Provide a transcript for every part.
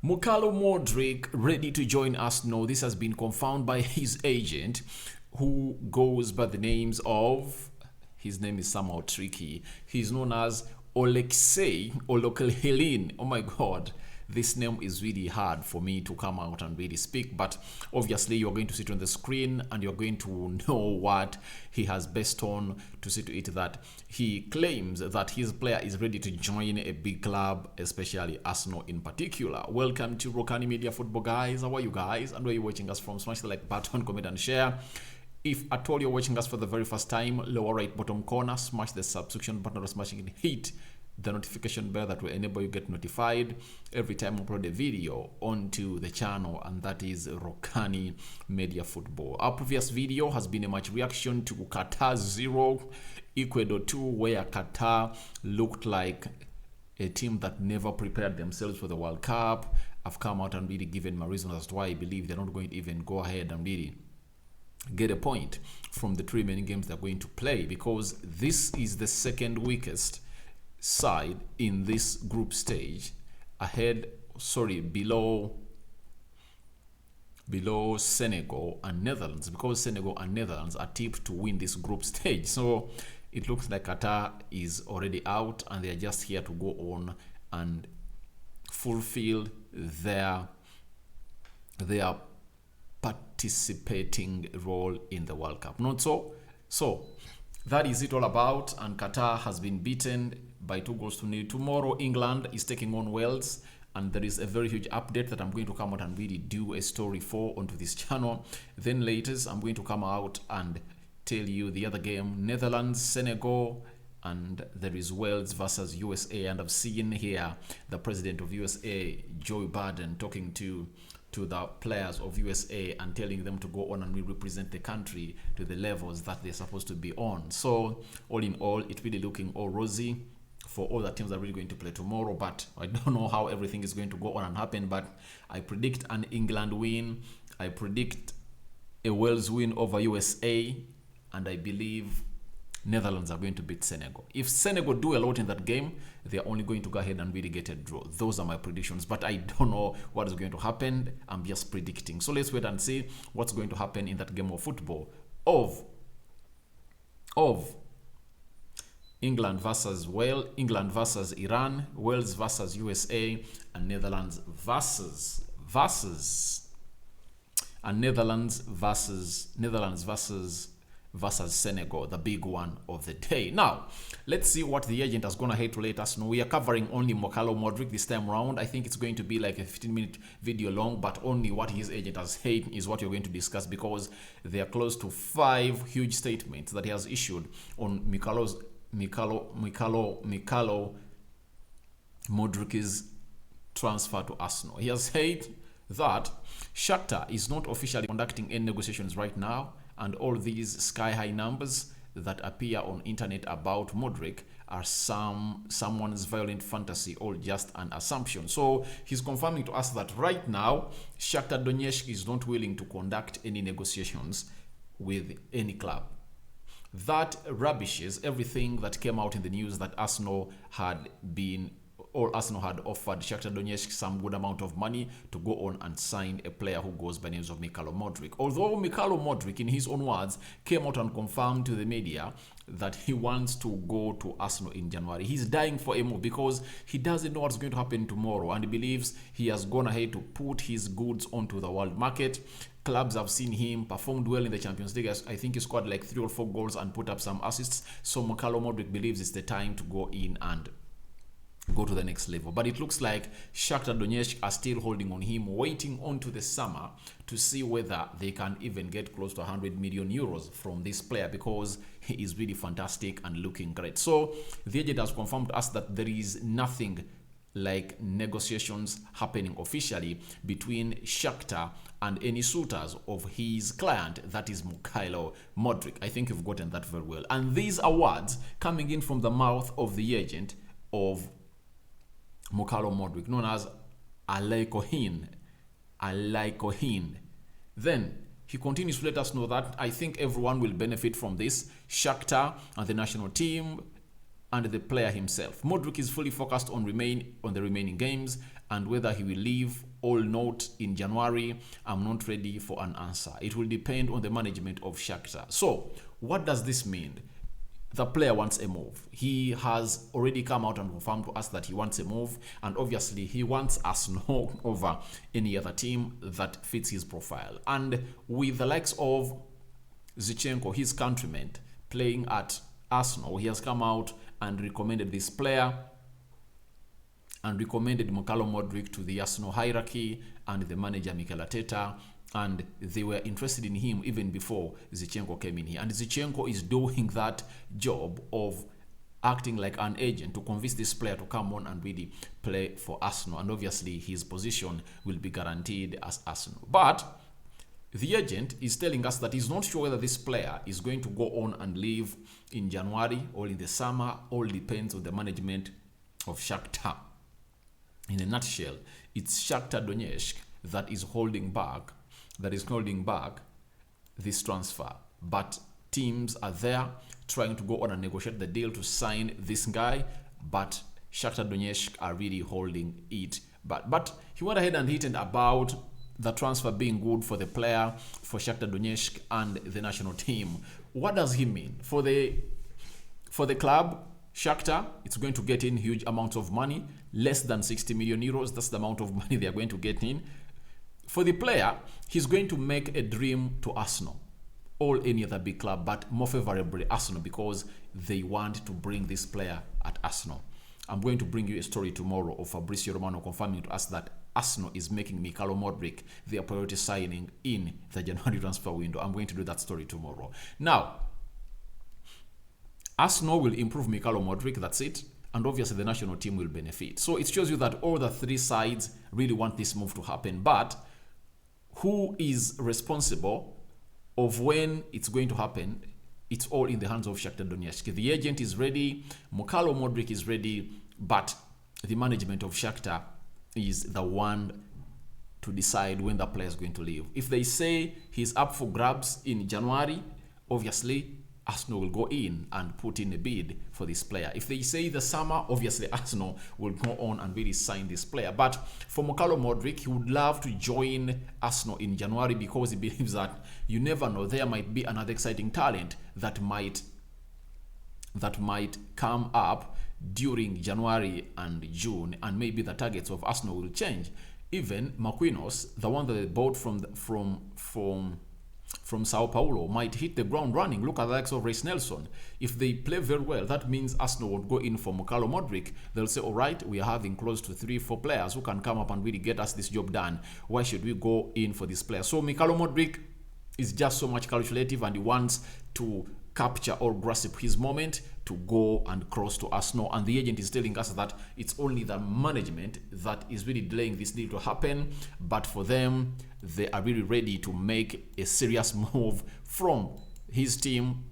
Mykhailo Mudryk ready to join Arsenal. This has been confirmed by his agent, who goes by the names of, his name is somehow tricky. He's known as Oleksey Olokelhelin. Oh my God. This name is really hard for me to come out and really speak, but obviously you're going to see it on the screen and you're going to know what he has based on to see to it that he claims that his player is ready to join a big club, especially Arsenal in particular. Welcome to Rokani Media Football, guys. How are you guys? And where are you watching us from? Smash the like button, comment and share. If at all you're watching us for the very first time, lower right bottom corner, smash the subscription button or smashing it, hit the notification bell that will enable you get notified every time we upload a video onto the channel, and that is Rokani Media Football. Our previous video has been a match reaction to Qatar 0, Ecuador 2, where Qatar looked like a team that never prepared themselves for the World Cup. I've come out and really given my reasons as to why I believe they're not going to even go ahead and really get a point from the 3 remaining games they're going to play, because this is the second weakest side in this group stage, below Senegal and Netherlands, because Senegal and Netherlands are tipped to win this group stage. So it looks like Qatar is already out and they're just here to go on and fulfill their participating role in the World Cup. Not so. So that is it all about, and Qatar has been beaten by 2-0. Tomorrow, England is taking on Wales, and there is a very huge update that I'm going to come out and really do a story for onto this channel. Then later, I'm going to come out and tell you the other game, Netherlands, Senegal, and there is Wales versus USA. And I've seen here the president of USA, Joe Biden, talking to the players of USA and telling them to go on and represent the country to the levels that they're supposed to be on. So all in all, it's really looking all rosy for all the teams that are really going to play tomorrow, but I don't know how everything is going to go on and happen. But I predict an England win, I predict a Wales win over USA, and I believe Netherlands are going to beat Senegal. If Senegal do a lot in that game, they're only going to go ahead and really get a draw. Those are my predictions, but I don't know what is going to happen. I'm just predicting. So let's wait and see what's going to happen in that game of football of England versus Wales, England versus Iran, Wales versus USA, and Netherlands versus Senegal, the big one of the day. Now, let's see what the agent has gone ahead to let us know. We are covering only Mykhailo Mudryk this time around. I think it's going to be like a 15-minute video long, but only what his agent has said is what you're going to discuss, because they are close to 5 huge statements that he has issued on Mykhailo Mudryk's transfer to Arsenal. He has said that Shakhtar is not officially conducting any negotiations right now, and all these sky-high numbers that appear on internet about Mudryk are someone's violent fantasy or just an assumption. So he's confirming to us that right now Shakhtar Donetsk is not willing to conduct any negotiations with any club. That rubbishes everything that came out in the news that Arsenal had offered Shakhtar Donetsk some good amount of money to go on and sign a player who goes by the names of Mykhailo Mudryk. Although Mykhailo Mudryk, in his own words, came out and confirmed to the media that he wants to go to Arsenal in January. He's dying for a move because he doesn't know what's going to happen tomorrow, and he believes he has gone ahead to put his goods onto the world market. Clubs have seen him performed well in the Champions League. I think he scored like 3 or 4 goals and put up some assists. So Mykhailo Mudryk believes it's the time to go in and go to the next level. But it looks like Shakhtar Donetsk are still holding on him, waiting on to the summer to see whether they can even get close to 100 million euros from this player, because he is really fantastic and looking great. So the agent has confirmed to us that there is nothing like negotiations happening officially between Shakhtar and any suitors of his client, that is Mykhailo Mudryk. I think you've gotten that very well. And these are words coming in from the mouth of the agent of Mykhailo Mudryk, known as Alaikohin. Then he continues to let us know that I think everyone will benefit from this, Shakhtar and the national team and the player himself. Mudryk is fully focused on the remaining games and whether he will leave or not in January, I'm not ready for an answer. It will depend on the management of Shakhtar. So what does this mean? The player wants a move. He has already come out and confirmed to us that he wants a move, and obviously he wants Arsenal over any other team that fits his profile. And with the likes of Zinchenko, his countryman, playing at Arsenal, he has come out and recommended this player and recommended Mykhailo Mudryk to the Arsenal hierarchy and the manager Mikel Arteta, and they were interested in him even before Zinchenko came in here. And Zinchenko is doing that job of acting like an agent to convince this player to come on and really play for Arsenal, and obviously his position will be guaranteed as Arsenal. But the agent is telling us that he's not sure whether this player is going to go on and leave in January or in the summer. All depends on the management of Shakhtar. In a nutshell, it's Shakhtar Donetsk that is holding back this transfer. But teams are there trying to go on and negotiate the deal to sign this guy, but Shakhtar Donetsk are really holding it. But he went ahead and hinted about the transfer being good for the player, for Shakhtar Donetsk and the national team. What does he mean? For the club, Shakhtar, it's going to get in huge amounts of money, less than 60 million euros. That's the amount of money they are going to get in. For the player, he's going to make a dream to Arsenal or any other big club, but more favorably Arsenal, because they want to bring this player at Arsenal. I'm going to bring you a story tomorrow of Fabrizio Romano confirming to us that Arsenal is making Mykhailo Mudryk their priority signing in the January transfer window. I'm going to do that story tomorrow. Now, Arsenal will improve Mykhailo Mudryk, that's it. And obviously the national team will benefit. So it shows you that all the three sides really want this move to happen. But who is responsible of when it's going to happen? It's all in the hands of Shakhtar Donetsk. The agent is ready, Mykhailo Mudryk is ready, but the management of Shakhtar is the one to decide when the player is going to leave. If they say he's up for grabs in January, obviously Arsenal will go in and put in a bid for this player. If they say the summer, obviously Arsenal will go on and really sign this player. But for Mykhailo Mudryk, he would love to join Arsenal in January, because he believes that you never know, there might be another exciting talent that might come up during January and June, and maybe the targets of Arsenal will change. Even Marquinhos, the one that they bought from Sao Paulo, might hit the ground running. Look at the likes of Reece Nelson. If they play very well, that means Arsenal would go in for Mykhailo Mudryk. They'll say, all right, we are having close to 3-4 players who can come up and really get us this job done. Why should we go in for this player? So Mykhailo Mudryk is just so much calculative, and he wants to capture or grasp his moment to go and cross to Arsenal. And the agent is telling us that it's only the management that is really delaying this deal to happen. But for them, they are really ready to make a serious move from his team,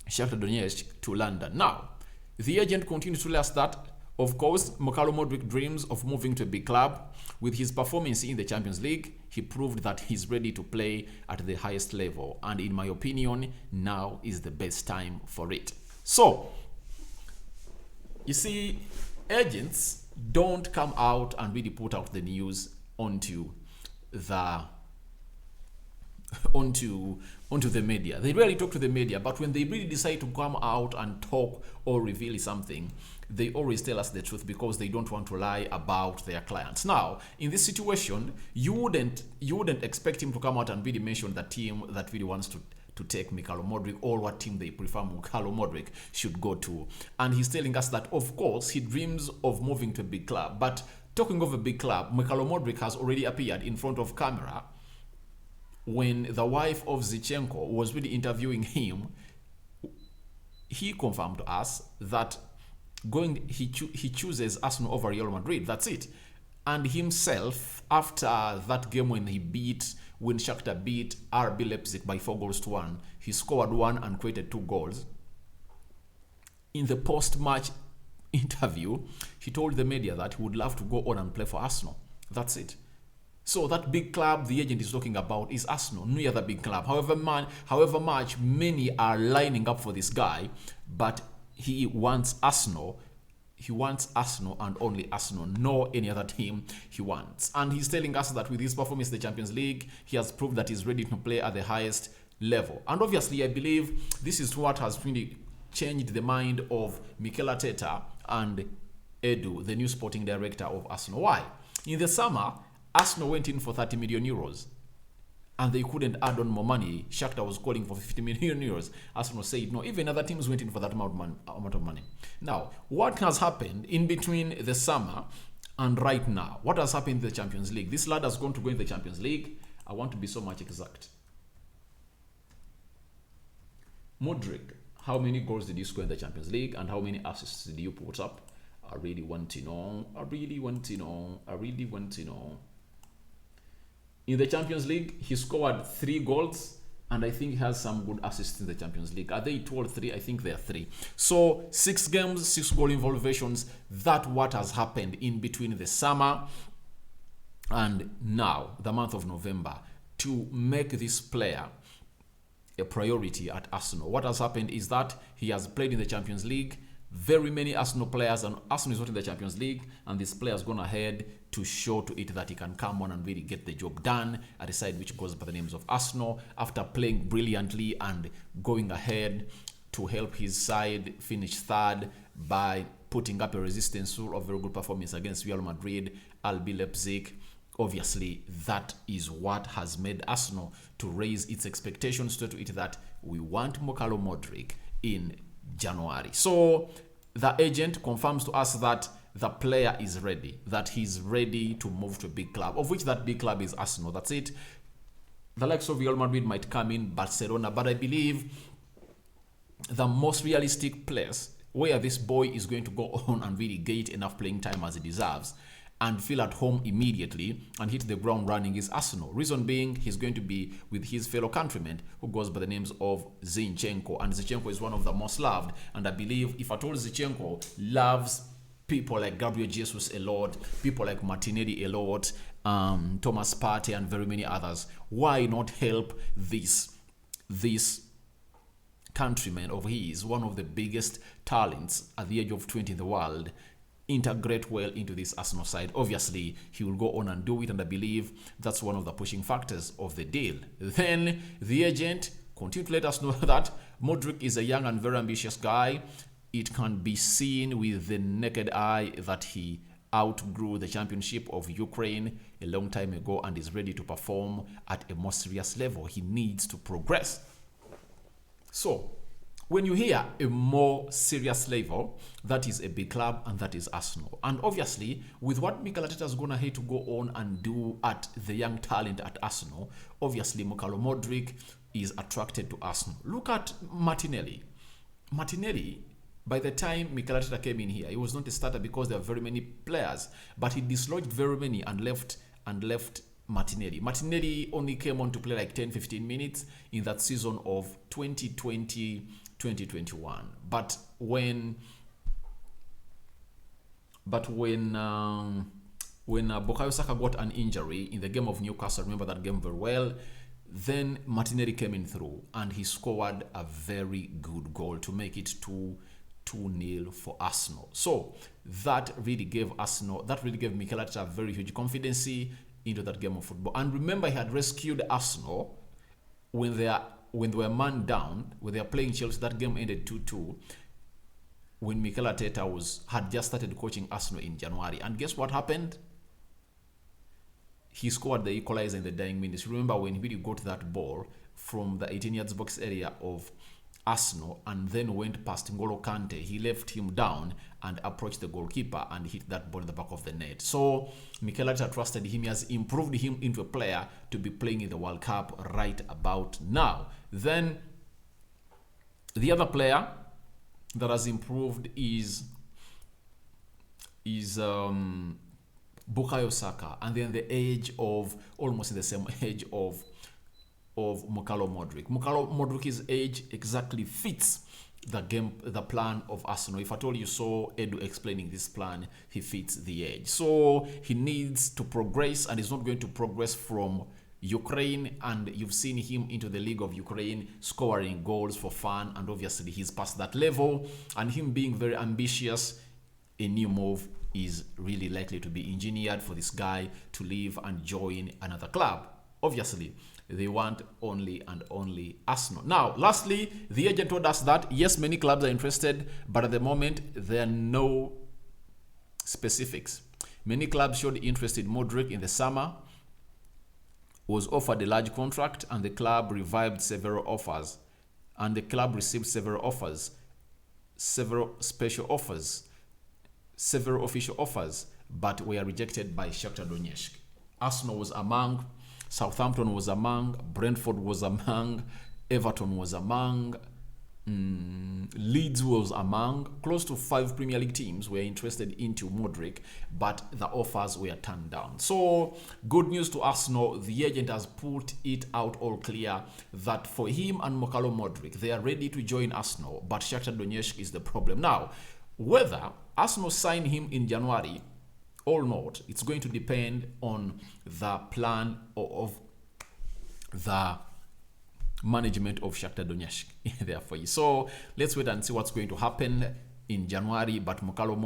Shakhtar Donetsk, to London. Now, the agent continues to tell us that, of course, Mykhailo Mudryk dreams of moving to a big club. With his performance in the Champions League, he proved that he's ready to play at the highest level. And in my opinion, now is the best time for it. So, you see, agents don't come out and really put out the news onto the media. They rarely talk to the media, but when they really decide to come out and talk or reveal something, they always tell us the truth, because they don't want to lie about their clients. Now, in this situation, you wouldn't expect him to come out and really mention the team that really wants to take Mykhailo Mudryk, or what team they prefer Mykhailo Mudryk should go to. And he's telling us that, of course, he dreams of moving to a big club. But talking of a big club, Mykhailo Mudryk has already appeared in front of camera when the wife of Zinchenko was really interviewing him. He confirmed to us that he chooses Arsenal over Real Madrid. That's it. And himself, after that game when Shakhtar beat RB Leipzig by 4-1, he scored 1 and created 2 goals. In the post-match interview, he told the media that he would love to go on and play for Arsenal. That's it. So that big club the agent is talking about is Arsenal, no other big club. However much many are lining up for this guy, but he wants Arsenal. he wants Arsenal and only Arsenal, no any other team he wants. And he's telling us that with his performance in the Champions League, he has proved that he's ready to play at the highest level. And obviously, I believe this is what has really changed the mind of Mikel Arteta and Edu, the new sporting director of Arsenal. Why? In the summer, Arsenal went in for 30 million euros. And they couldn't add on more money. Shakhtar was calling for 50 million euros. Arsenal said no. Even other teams went in for that amount of money. Now, what has happened in between the summer and right now? What has happened in the Champions League? This lad has gone to go in the Champions League. I want to be so much exact. Mudryk, how many goals did you score in the Champions League? And how many assists did you put up? I really want to know. I really want to know. I really want to know. In the Champions League, he scored 3 goals, and I think he has some good assists in the Champions League. Are they 2 or 3? I think they are 3. So 6 games, 6 goal involvations. That's what has happened in between the summer and now, the month of November, to make this player a priority at Arsenal. What has happened is that he has played in the Champions League. Very many Arsenal players, and Arsenal is not in the Champions League, and this player has gone ahead to show to it that he can come on and really get the job done at a side which goes by the names of Arsenal, after playing brilliantly and going ahead to help his side finish third by putting up a resistance rule of very good performance against Real Madrid, RB Leipzig. Obviously, that is what has made Arsenal to raise its expectations to it that we want Mykhailo Mudryk in January. So the agent confirms to us that the player is ready, that he's ready to move to a big club, of which that big club is Arsenal. That's it. The likes of Real Madrid might come in, Barcelona, but I believe the most realistic place where this boy is going to go on and really get enough playing time as he deserves and feel at home immediately and hit the ground running is Arsenal. Reason being, he's going to be with his fellow countryman who goes by the names of Zinchenko. And Zinchenko is one of the most loved. And I believe if at all Zinchenko loves people like Gabriel Jesus a lot, people like Martinelli a lot, Thomas Partey and very many others, why not help this countryman of his, one of the biggest talents at the age of 20 in the world, integrate well into this Arsenal side? Obviously, he will go on and do it, and I believe that's one of the pushing factors of the deal. Then the agent continued to let us know that Mudryk is a young and very ambitious guy. It can be seen with the naked eye that he outgrew the championship of Ukraine a long time ago and is ready to perform at a more serious level. He needs to progress. So, when you hear a more serious level, that is a big club, and that is Arsenal. And obviously, with what Mikel Arteta is going to go on and do at the young talent at Arsenal, obviously Mykhailo Mudryk is attracted to Arsenal. Look at Martinelli. Martinelli, by the time Mikel Arteta came in here, he was not a starter because there are very many players, but he dislodged very many and left Martinelli. Martinelli only came on to play like 10-15 minutes in that season of 2020-2021. But when Bukayo Saka got an injury in the game of Newcastle, I remember that game very well, then Martinelli came in through and he scored a very good goal to make it 2-0 for Arsenal. So that really gave Mikel Arteta a very huge confidence into that game of football. And remember, he had rescued Arsenal when they were man down, when they were playing Chelsea. That game ended 2-2 when Mikel Arteta had just started coaching Arsenal in January. And guess what happened? He scored the equalizer in the dying minutes. Remember when he really got that ball from the 18 yards box area of Arsenal and then went past N'Golo Kante. He left him down and approached the goalkeeper and hit that ball in the back of the net. So Mikel Arteta trusted him. He has improved him into a player to be playing in the World Cup right about now. Then the other player that has improved is Bukayo Saka, and then the age of almost in the same age of Mykhailo Mudryk. Mykhailo Mudryk's age exactly fits the plan of Arsenal. If at all you saw Edu explaining this plan, he fits the age. So he needs to progress, and he's not going to progress from Ukraine, and you've seen him into the League of Ukraine scoring goals for fun, and obviously he's past that level, and him being very ambitious a new move is really likely to be engineered for this guy to leave and join another club. Obviously, they want only and only Arsenal. Now, lastly, the agent told us that yes, many clubs are interested, but at the moment, there are no specifics. Many clubs showed interest in Mudryk in the summer, was offered a large contract, and the club revived several offers. And the club received several offers, several special offers, several official offers, but were rejected by Shakhtar Donetsk. Arsenal was among, Southampton was among, Brentford was among, Everton was among, Leeds was among. Close to 5 Premier League teams were interested into Mudryk, but the offers were turned down. So, good news to Arsenal. The agent has put it out all clear that for him and Mykhailo Mudryk, they are ready to join Arsenal, but Shakhtar Donetsk is the problem. Now, whether Arsenal sign him in January or not, it's going to depend on the plan of the management of Shakhtar Donetsk. Therefore, so let's wait and see what's going to happen in January. But Mykhailo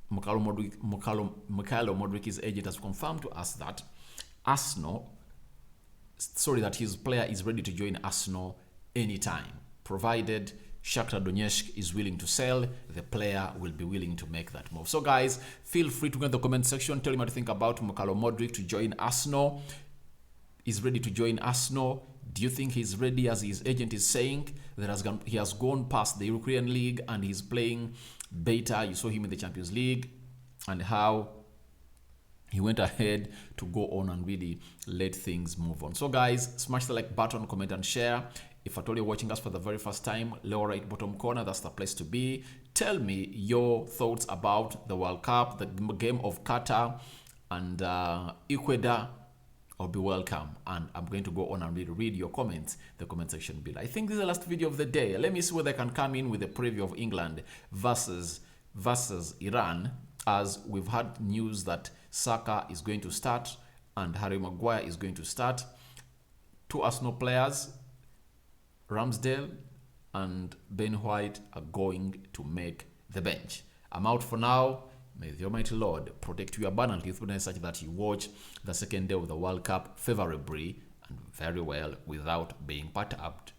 Mudryk's agent has confirmed to us that that his player is ready to join Arsenal anytime, provided Shakhtar Donetsk is willing to sell, the player will be willing to make that move. So guys, feel free to go in the comment section, tell me what you think about Mykhailo Mudryk to join Arsenal. Is ready to join Arsenal. Do you think he's ready, as his agent is saying, that he has gone past the European League and he's playing better? You saw him in the Champions League and how he went ahead to go on and really let things move on. So guys, smash the like button, comment and share. If at all you're watching us for the very first time, lower right bottom corner, that's the place to be. Tell me your thoughts about the World Cup, the game of Qatar and Ecuador. I'll be welcome, and I'm going to go on and read your comments in the comment section below. I think this is the last video of the day. Let me see whether I can come in with a preview of England versus Iran, as we've had news that Saka is going to start and Harry Maguire is going to start. 2 Arsenal players, Ramsdale and Ben White, are going to make the bench. I'm out for now. May the Almighty Lord protect you abundantly through such that you watch the second day of the World Cup favorably and very well without being perturbed.